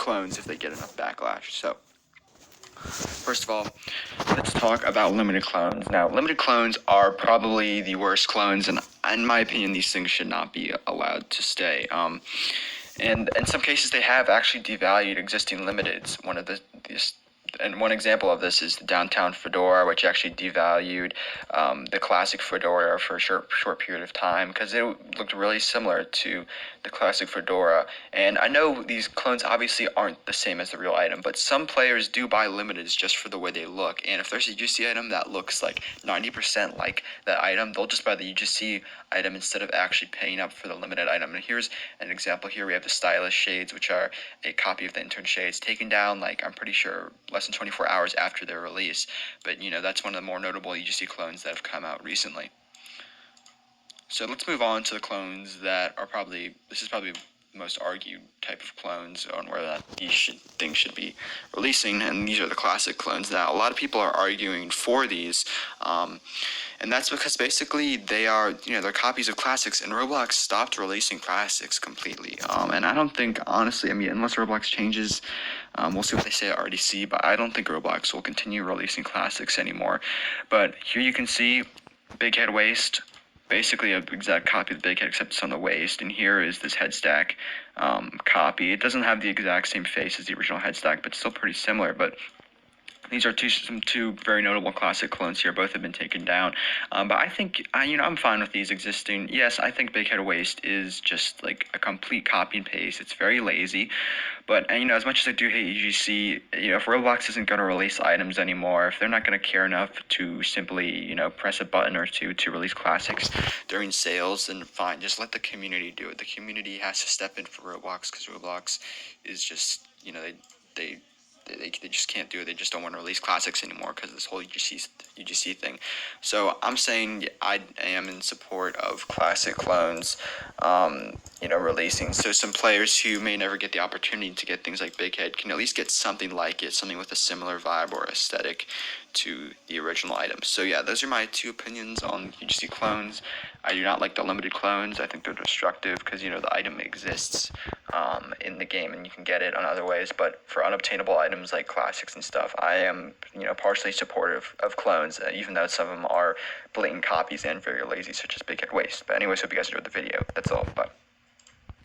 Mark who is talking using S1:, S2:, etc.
S1: clones if they get enough backlash. So, first of all, let's talk about limited clones. Now, limited clones are probably the worst clones, and in my opinion, these things should not be allowed to stay. And in some cases, they have actually devalued existing limiteds. And one example of this is the downtown fedora, which actually devalued the classic fedora for a short period of time because it looked really similar to the classic fedora. And I know these clones obviously aren't the same as the real item, but some players do buy limiteds just for the way they look. And if there's a UGC item that looks like 90% like that item, they'll just buy the UGC item instead of actually paying up for the limited item. And here's an example here. We have the stylish shades, which are a copy of the intern shades, taken down, like, I'm pretty sure less than 24 hours after their release. But that's one of the more notable UGC clones that have come out recently. So let's move on to the clones that are this is probably the most argued type of clones on whether these things should be releasing, and these are the classic clones. Now, a lot of people are arguing for these, and that's because basically they are, they're copies of classics, and Roblox stopped releasing classics completely. And I don't think, honestly, unless Roblox changes, we'll see what they say at RDC, but I don't think Roblox will continue releasing classics anymore. But here you can see Big Head Waist, basically an exact copy of the Big Head except it's on the waist, and here is this head stack copy. It doesn't have the exact same face as the original head stack, but still pretty similar. But these are two very notable classic clones here. Both have been taken down. But I think, I'm fine with these existing. Yes, I think Big Head Waist is just like a complete copy and paste. It's very lazy. But, as much as I do hate UGC, if Roblox isn't going to release items anymore, if they're not going to care enough to simply, press a button or two to release classics during sales, then fine, just let the community do it. The community has to step in for Roblox because Roblox is just, they just can't do it. They just don't want to release classics anymore because of this whole UGC thing. So I'm saying I am in support of classic clones, releasing. So some players who may never get the opportunity to get things like Big Head can at least get something like it, something with a similar vibe or aesthetic to the original item. So yeah, those are my two opinions on UGC clones. I do not like the limited clones. I think they're destructive because, the item exists in the game and you can get it on other ways. But for unobtainable items like classics and stuff, I am, partially supportive of clones, even though some of them are blatant copies and very lazy, such as Big Head Waist. But anyways, hope you guys enjoyed the video. That's all. Bye.